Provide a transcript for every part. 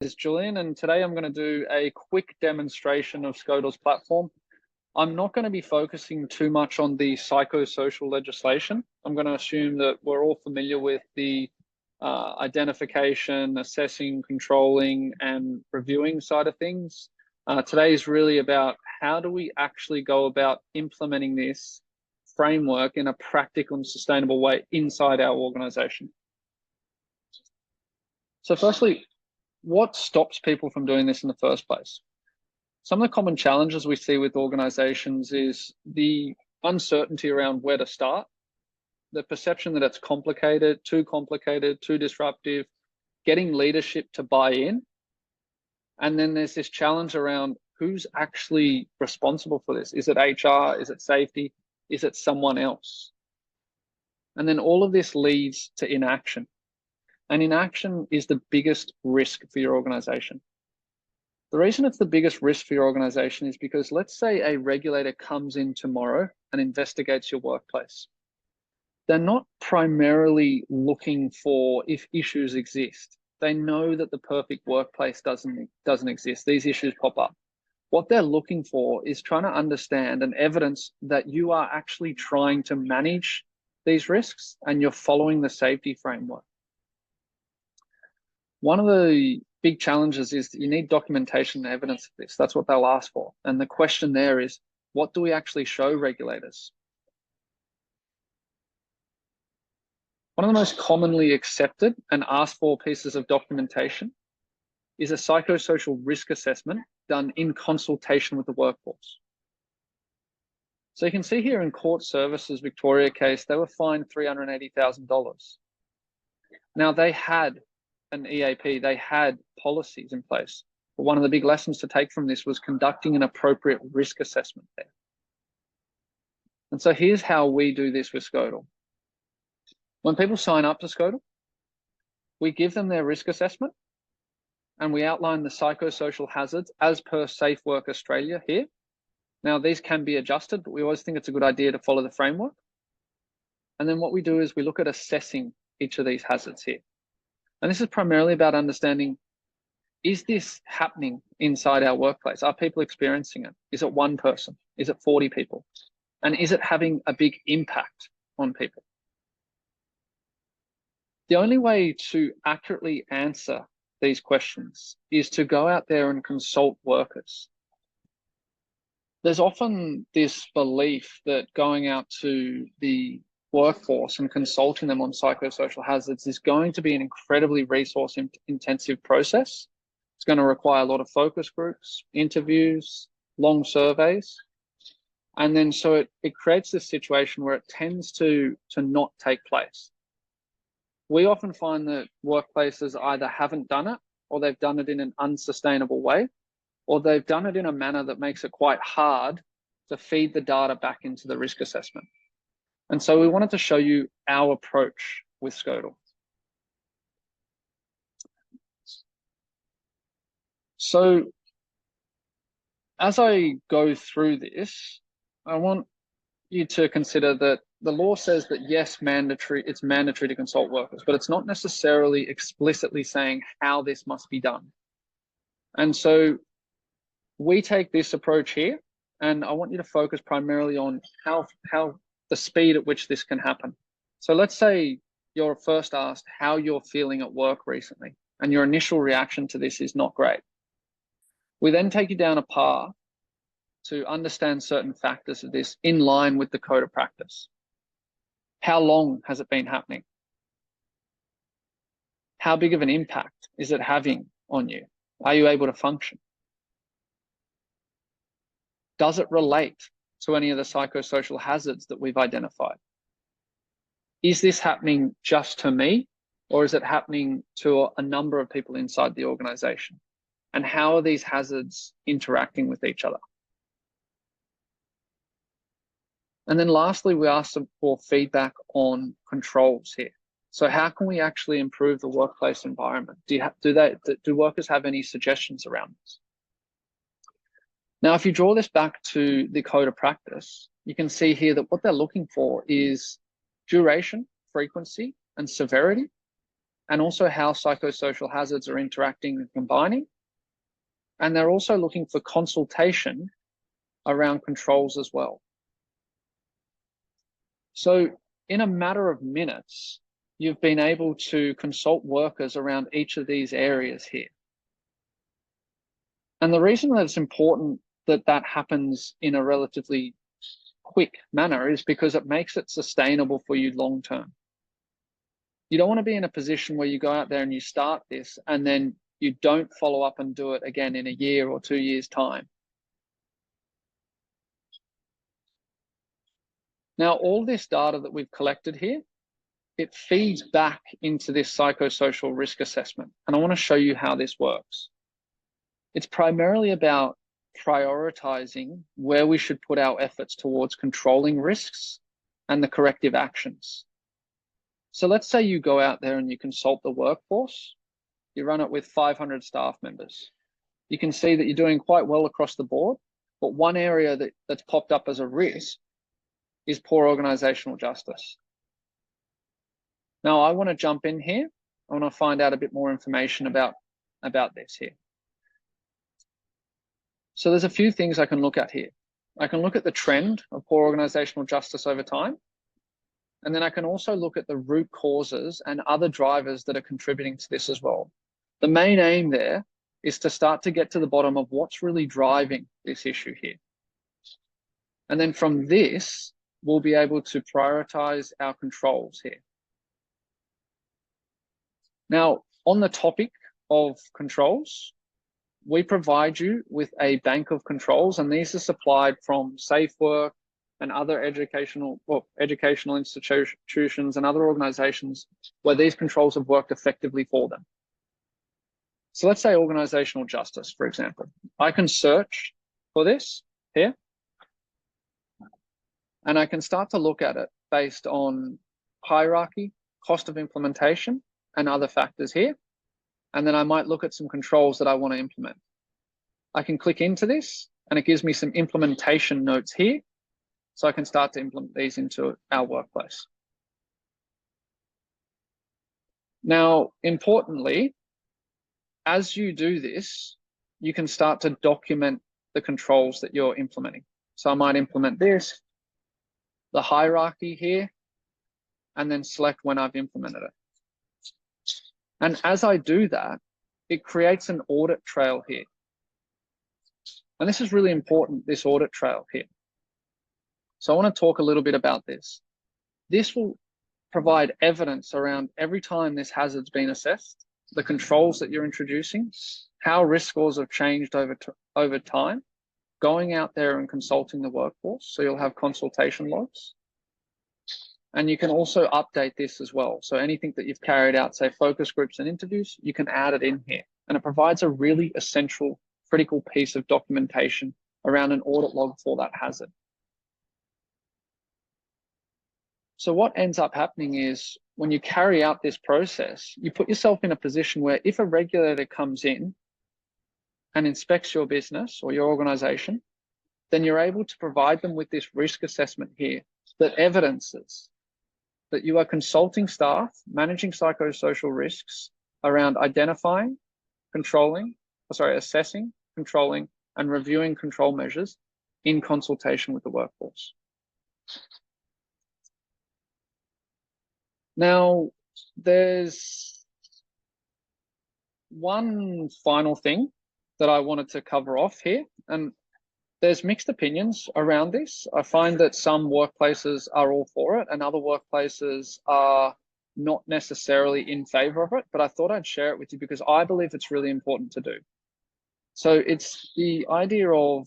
This is Julian, and today I'm going to do a quick demonstration of Skodel's platform. I'm not going to be focusing too much on the psychosocial legislation. I'm going to assume that we're all familiar with the identification, assessing, controlling, and reviewing side of things. Today is really about how do we actually go about implementing this framework in a practical and sustainable way inside our organization. So firstly, what stops people from doing this in the first place? Some of the common challenges we see with organizations is the uncertainty around where to start, the perception that it's complicated, too disruptive, getting leadership to buy in. And then there's this challenge around who's actually responsible for this. Is it HR? Is it safety? Is it someone else? And then all of this leads to inaction. And inaction is the biggest risk for your organization. The reason it's the biggest risk for your organization is because let's say a regulator comes in tomorrow and investigates your workplace. They're not primarily looking for if issues exist. They know that the perfect workplace doesn't exist. These issues pop up. What they're looking for is trying to understand and evidence that you are actually trying to manage these risks and you're following the safety framework. One of the big challenges is that you need documentation and evidence of this. That's what they'll ask for. And the question there is, what do we actually show regulators? One of the most commonly accepted and asked for pieces of documentation is a psychosocial risk assessment done in consultation with the workforce. So you can see here in Court Services Victoria case, they were fined $380,000. Now they had an EAP, they had policies in place. But one of the big lessons to take from this was conducting an appropriate risk assessment there. And so here's how we do this with Skodel. When people sign up to Skodel, we give them their risk assessment and we outline the psychosocial hazards as per Safe Work Australia here. Now these can be adjusted, but we always think it's a good idea to follow the framework. And then what we do is we look at assessing each of these hazards here. And this is primarily about understanding, is this happening inside our workplace? Are people experiencing it? Is it one person? Is it 40 people? And is it having a big impact on people? The only way to accurately answer these questions is to go out there and consult workers. There's often this belief that going out to the workforce and consulting them on psychosocial hazards is going to be an incredibly resource intensive process. It's going to require a lot of focus groups, interviews, long surveys. And then so it creates this situation where it tends to not take place. We often find that workplaces either haven't done it or they've done it in an unsustainable way, or they've done it in a manner that makes it quite hard to feed the data back into the risk assessment. And so we wanted to show you our approach with Skodel. So as I go through this, I want you to consider that the law says that yes, it's mandatory to consult workers, but it's not necessarily explicitly saying how this must be done. And so we take this approach here, and I want you to focus primarily on how the speed at which this can happen. So let's say you're first asked how you're feeling at work recently, and your initial reaction to this is not great. We then take you down a path to understand certain factors of this in line with the code of practice. How long has it been happening? How big of an impact is it having on you? Are you able to function? Does it relate to any of the psychosocial hazards that we've identified? Is this happening just to me, or is it happening to a number of people inside the organization? And how are these hazards interacting with each other? And then lastly, we ask them for feedback on controls here. So how can we actually improve the workplace environment? Do workers have any suggestions around this? Now, if you draw this back to the code of practice, you can see here that what they're looking for is duration, frequency, and severity and also how psychosocial hazards are interacting and combining. And they're also looking for consultation around controls as well. So in a matter of minutes, you've been able to consult workers around each of these areas here. And the reason that it's important that that happens in a relatively quick manner is because it makes it sustainable for you long term. You don't want to be in a position where you go out there and you start this and then you don't follow up and do it again in a year or 2 years' time. Now, all this data that we've collected here, it feeds back into this psychosocial risk assessment. And I want to show you how this works. It's primarily about prioritizing where we should put our efforts towards controlling risks and the corrective actions. So let's say you go out there and you consult the workforce, you run it with 500 staff members. You can see that you're doing quite well across the board, but one area that's popped up as a risk is poor organizational justice. Now, I want to jump in here. I want to find out a bit more information about this here. So there's a few things I can look at here. I can look at the trend of poor organizational justice over time. And then I can also look at the root causes and other drivers that are contributing to this as well. The main aim there is to start to get to the bottom of what's really driving this issue here. And then from this, we'll be able to prioritize our controls here. Now, on the topic of controls, we provide you with a bank of controls, and these are supplied from Safe Work and other educational institutions and other organizations where these controls have worked effectively for them. So let's say organizational justice, for example. I can search for this here, and I can start to look at it based on hierarchy, cost of implementation, and other factors here. And then I might look at some controls that I want to implement. I can click into this and it gives me some implementation notes here. So I can start to implement these into our workplace. Now, importantly, as you do this, you can start to document the controls that you're implementing. So I might implement this, the hierarchy here, and then select when I've implemented it. And as I do that, it creates an audit trail here. And this is really important, this audit trail here. So I want to talk a little bit about this. This will provide evidence around every time this hazard's been assessed, the controls that you're introducing, how risk scores have changed over time, going out there and consulting the workforce. So you'll have consultation logs. And you can also update this as well. So anything that you've carried out, say focus groups and interviews, you can add it in here. And it provides a really essential, critical piece of documentation around an audit log for that hazard. So what ends up happening is when you carry out this process, you put yourself in a position where if a regulator comes in and inspects your business or your organization, then you're able to provide them with this risk assessment here that evidences that you are consulting staff, managing psychosocial risks around identifying, assessing, controlling, and reviewing control measures in consultation with the workforce. Now, there's one final thing that I wanted to cover off here, and there's mixed opinions around this. I find that some workplaces are all for it and other workplaces are not necessarily in favor of it, but I thought I'd share it with you because I believe it's really important to do. So it's the idea of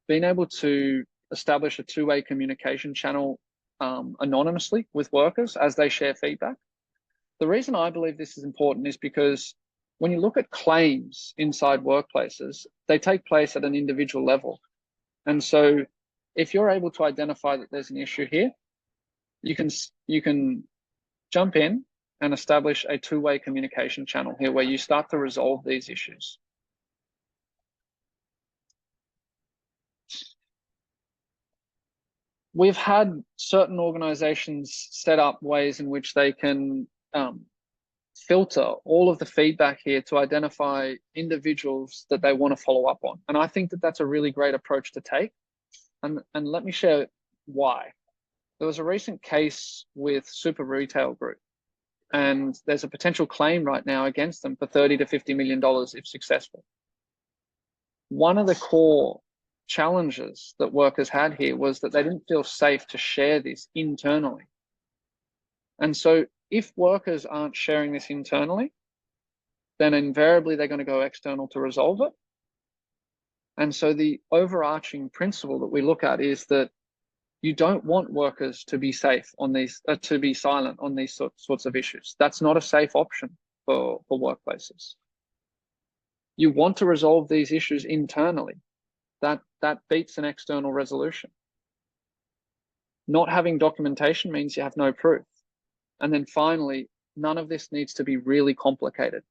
being able to establish a two-way communication channel anonymously with workers as they share feedback. The reason I believe this is important is because when you look at claims inside workplaces, they take place at an individual level. And so if you're able to identify that there's an issue here, you can jump in and establish a two-way communication channel here where you start to resolve these issues. We've had certain organizations set up ways in which they can filter all of the feedback here to identify individuals that they want to follow up on. And I think that that's a really great approach to take. And let me share why. There was a recent case with Super Retail Group, and there's a potential claim right now against them for $30 to $50 million if successful. One of the core challenges that workers had here was that they didn't feel safe to share this internally. And so if workers aren't sharing this internally, then invariably they're going to go external to resolve it. And so the overarching principle that we look at is that you don't want workers to be safe on these, to be silent on these sorts of issues. That's not a safe option for workplaces. You want to resolve these issues internally. That beats an external resolution. Not having documentation means you have no proof. And then finally, none of this needs to be really complicated.